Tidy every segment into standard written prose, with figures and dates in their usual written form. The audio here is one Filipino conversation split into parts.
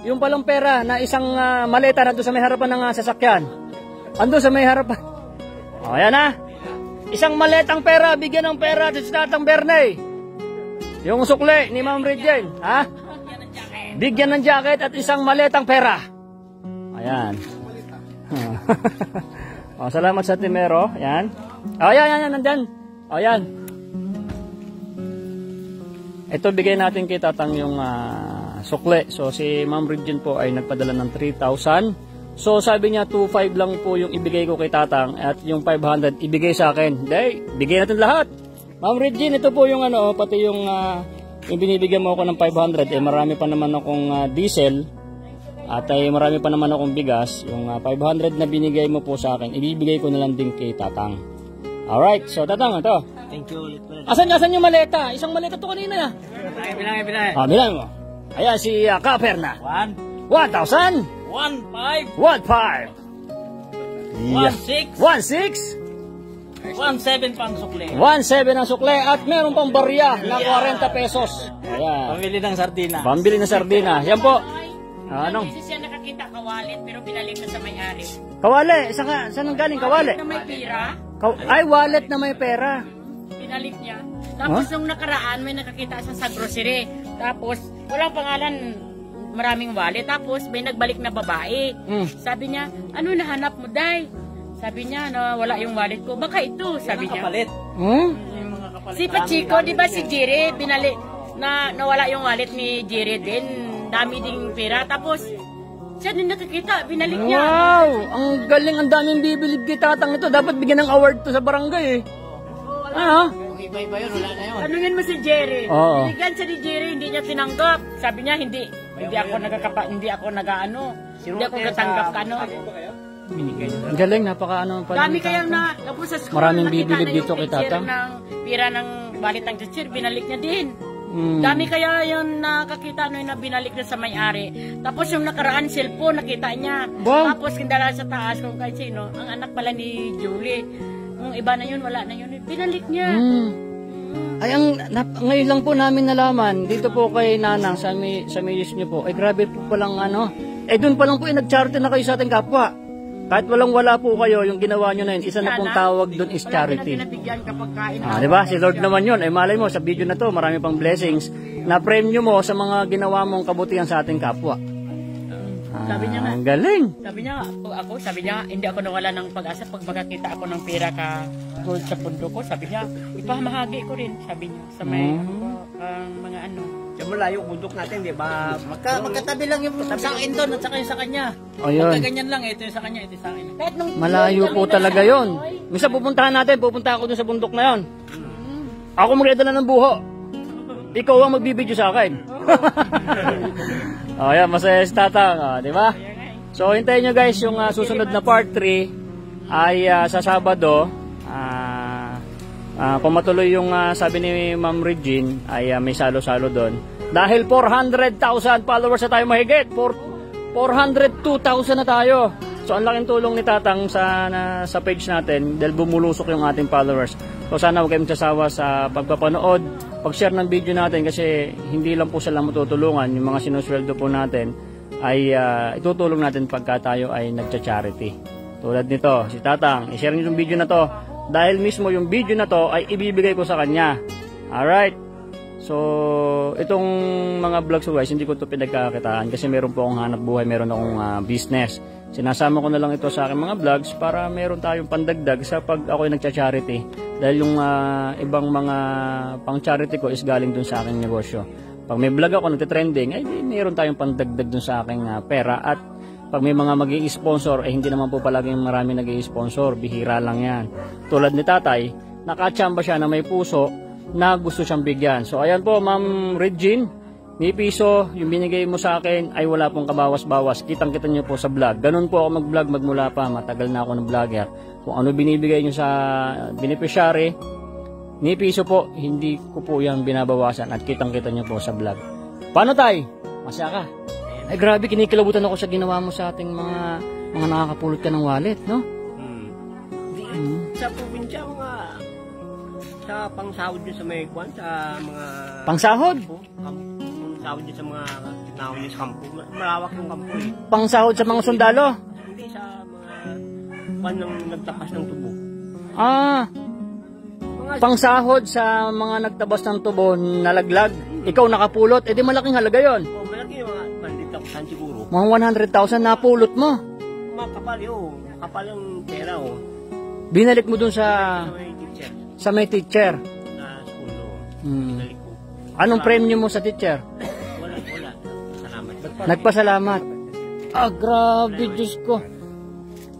yung palang pera na isang maleta na doon sa may harapan ng sasakyan. Ando sa may harapan. O, ayan na. Isang maletang pera, bigyan ng pera sa Tatang Bernie. Yung sukli ni Ma'am Regine. Ha? Bigyan ng jacket at isang maletang pera. Ayan. O, salamat sa Timero. Ayan. O, ayan, nandyan. O, ayan. Ito, bigay natin kay Tatang yung sukle. So, si Ma'am Regine po ay nagpadala ng 3,000. So, sabi niya, 2,500 lang po yung ibigay ko kay Tatang at yung 500 ibigay sa akin. Hindi, bigay natin lahat. Ma'am Regine, ito po yung pati yung binibigyan mo ako ng 500. Marami pa naman akong diesel at marami pa naman akong bigas. Yung 500 na binigay mo po sa akin, ibibigay ko na lang din kay Tatang. Alright, so Tatang, ito. Thank you. Asan yung maleta? Isang maleta to kanina. Bilang. Bilang mo. Ayan si Kaperna. 1,000. 1,500. 1,500. 1,600. 1,600. 1,700 pang sukle. 1,700 ang sukle at meron pang barya na 40 pesos. Ayan. Pambili ng sardina. Pambili ng sardina. Yan po. Anong? Kasi siya nakakita kawalit pero binalik na sa may-ari. Kawali. Saan ang galing kawali? Na may pira. Ay, wallet na may pera. Binalik niya. Tapos nung nakaraan may nakakita siya sa grocery. Tapos walang pangalan, maraming wallet. Tapos may nagbalik na babae. Sabi niya, ano nahanap mo, Day? Sabi niya, wala yung wallet ko. Baka ito, sabi niya. Kapalit. Si Pachiko, di ba si Jerry, binalik, nawala yung wallet ni Jerry din. Dami ding pera. Tapos, siya din nakakita, binalik niya. Wow! Ang galing, ang daming bibilib kay Tatang ito. Dapat bigyan ng award to sa barangay eh. Iba-iba yun, wala na yun. Tanungin mo si Jerry. Oo. Binigyan siya ni Jerry, hindi niya tinanggap. Sabi niya, hindi ako katanggap ka, no? Ang galing, napaka pala. Dami kayang tapos sa school, maraming nakita bibilib na yung dito kay picture Tatang. ng pira ng balit ng teacher, binalik niya din. Dami kaya yung nakakita na binalik na sa may-ari. Tapos yung nakaraan cellphone, nakita niya. Wow. Tapos kindala sa taas kung kahit sino, ang anak pala ni Julie. Yung iba na yun, wala na yun. Binalik niya. Ay, ngayon lang po namin nalaman, dito po kay Nanang, sa milis niyo po, ay grabe po palang doon pa lang po nag-charity na kayo sa ating kapwa. Kahit walang-wala po kayo, yung ginawa nyo na yun, isa na pong tawag doon is charity. Diba? Si Lord naman yun. Ay malay mo, sa video na to, marami pang blessings na premyo mo sa mga ginawa mong kabutihan sa ating kapwa. Sabi niya nga. Ang galing. Sabi niya, hindi ako nawala ng pag-asa pag makakita ako ng pera ka gold sa pundo ko. Sabi niya, ipamahagi ko rin, sabi niya, sa may mga ano. Diyan mo layo, bundok natin, di ba? Magkatabi lang yung sa akin doon at saka yung sa kanya. Ayun. Magkaganyan lang, ito yung sa kanya, ito yung sa akin. Malayo po talaga yon. Misa pupuntahan natin, pupunta ako dun sa bundok na yon. Ako magdadala ng buho. Ikaw ang magbibideo sa akin. Ayan, masaya si Tatang, di ba? So, hintayin nyo guys, yung susunod na part 3 ay sa Sabado. Kung matuloy yung sabi ni Ma'am Regine, ay may salo-salo doon. Dahil 400,000 followers na tayo mahigit. 402,000 na tayo. So, ang laking tulong ni Tatang sa page natin dahil bumulusok yung ating followers. So, sana huwag kayong magsasawa sa pagpapanood, pag-share ng video natin kasi hindi lang po sila matutulungan. Yung mga sinusweldo po natin ay itutulong natin pagka tayo ay nagcha-charity. Tulad nito, si Tatang, i-share niyo yung video na to dahil mismo yung video na to ay ibibigay ko sa kanya. Alright? So, itong mga vlogs guys, hindi ko ito pinagkakitaan kasi meron po akong hanap buhay, meron akong business. Sinasama ko na lang ito sa aking mga vlogs para meron tayong pandagdag sa pag ako ay nagcha-charity. Dahil yung ibang mga pang-charity ko is galing dun sa aking negosyo. Pag may vlog ako nagte-trending, ay meron tayong pandagdag dun sa aking pera. At pag may mga mag-i-sponsor, hindi naman po palaging marami nag-i-sponsor. Bihira lang yan. Tulad ni Tatay, nakachamba siya na may puso na gusto siyang bigyan. So ayan po, Ma'am Regine, may piso, yung binigay mo sa akin ay wala pong kabawas-bawas. Kitang-kita niyo po sa vlog. Ganun po ako mag-vlog magmula pa. Matagal na ako ng vlogger. Kung ano binibigay niyo sa beneficiary, ni piso po, hindi ko po yan binabawasan at kitang-kita niyo po sa vlog. Paano Tay? Masya ka? Ay grabe, kinikilabutan ako sa ginawa mo sa ating mga nakakapulot ka ng wallet, no? Sa probinsya, sa pangsahod yun sa may kwan, sa mga... Pangsahod? Pangsahod yun sa mga Naon niya sa kampo. Malawak yung kampo eh. Pangsahod sa mga sundalo? Hindi sa mga panang nagtakas ng tubo. Ah, Mga pangsahod sa mga nagtabas ng tubo, nalaglag. Ikaw nakapulot, edi malaking halaga yon. malaki yung mga panditakusan siguro. Mga 100,000 napulot mo. Makapal yun. Makapal yung pera oh. Binalik mo dun sa Sa may teacher may teacher. na school oh. Hmm. Binalik ko. Anong premyo mo sa teacher? Wala. Salamat. Nagpasalamat. Ah, grabe, Diyos ko.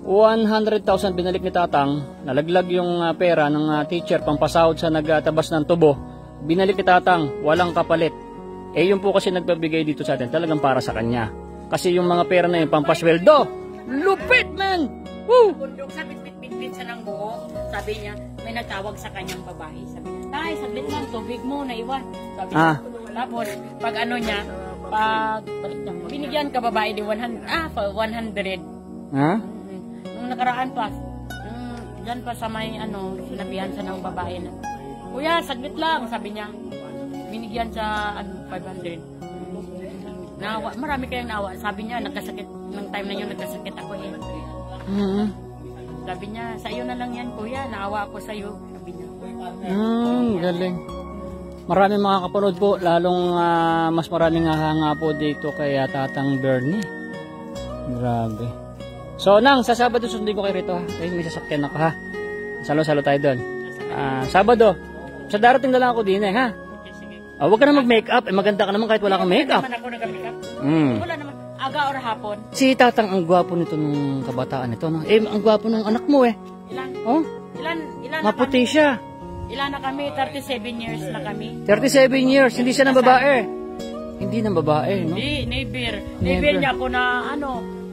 100,000 binalik ni Tatang. Nalaglag yung pera ng teacher pampasahod sa nagtabas ng tubo. Binalik ni Tatang, walang kapalit. Eh yun po kasi nagbabigay dito sa atin, talagang para sa kanya. Kasi yung mga pera na yun, pampasweldo. Lupit, man! Woo! Bundok sa bitbit siya ng buo. Sabi niya, may nagtawag sa kanyang babae. Sabi niya, tay, saglit lang, tubig mo, naiwan. Sabi niya, tapos, pag ano niya, pag balik niya, binigyan ka babae di 100. Ha? Nung nakaraan pa, dyan pa sa may sinabihan siya ng babae na, kuya, saglit lang, sabi niya, binigyan sa 500. Nawa, marami kayang nawa. Sabi niya, nagkasakit, nung time na yun, nagkasakit ako eh. Sabi niya, sa iyo na lang yan, kuya, naawa ako sa iyo. Sabi niya. Galing. Maraming makakapanood po, lalong mas maraming hahanga po dito kay Tatang Bernie. Grabe. So, Nang, sa Sabado sundin ko kayo rito ha. Eh, may sasakyan ako ha. Salo-salo tayo doon. Sabado. Sa darating na lang ako din eh ha. Huwag ka na mag-makeup. Eh, maganda ka naman kahit wala kang makeup. Wala naman ako nag-makeup. Wala naman. Aga or hapon. Si Tatang ang gwapo nito nung kabataan nito. No? Eh, ang gwapo ng anak mo eh. Ilan? Oh? Ilan Maputi siya. Ilan na kami? 37 years na kami. 37 years. Hindi siya ng babae. Hindi ng babae, no? Hindi, neighbor. Neighbor niya ako na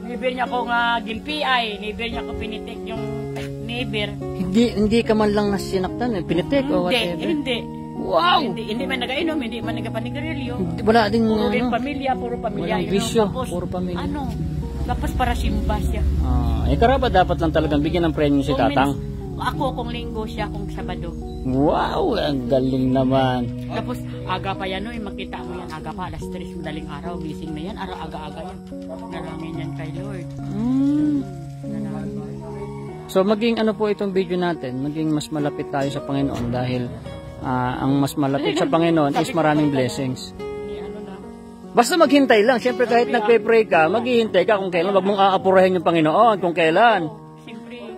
neighbor niya ako nga gilpiay. Neighbor niya ako pinitik yung neighbor. Hindi ka man lang nasinaktan eh. Pinitik o whatever. Hindi. Wow! Hindi man nagainom, hindi man nagapanigarilyo. Wala din Puro din pamilya, puro pamilya. Walang Yun, bisyo, tapos, puro pamilya. Tapos para simba siya. Karapat dapat lang talagang bigyan ng premyo si Tatang. Ako kung linggo siya, kung Sabado. Wow! Ang galing naman. Tapos aga pa yan, makita mo yan. Aga pa, alas 3, madaling araw, gising na yan. Aga-aga yan. Narangin yan kay Lord. So maging ano po itong video natin, maging mas malapit tayo sa Panginoon dahil ang mas malapit sa Panginoon is maraming blessings. Basta maghintay lang. Siyempre kahit nagpe-pray ka, maghihintay ka kung kailan. Wag mong aapurahin yung Panginoon kung kailan. Siyempre,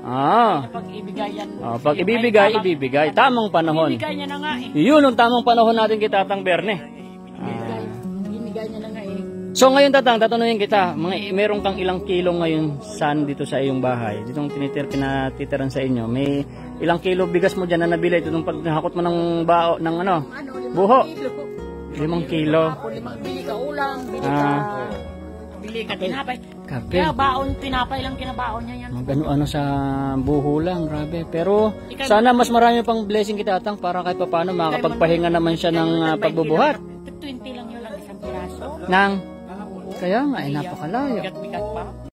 pag ibigay yan. Pag ibibigay. Tamang panahon. Ibigay niya na nga eh. Yun ang tamang panahon natin kay Tatang Berne. Ibigay niya na nga eh. So ngayon Tatang, tatanungin kita, meron kang ilang kilo ngayon saan dito sa iyong bahay? Ditong pinatitiran sa inyo. May ilang kilo bigas mo dyan na nabili ito nung paghakot mo ng bao, ng buho? 5 kilo. Bili ka ulang, bili ka tinapay. Kape. Kaya baon, tinapay lang kinabaon niya yan. Ano sa buho lang, grabe. Pero sana mas marami pang blessing kita Tatang para kahit paano makakapagpahinga naman siya ng pagbubuhat. 20 lang yun lang isang piraso. Kaya nga, napakalayo. Bigat-bigat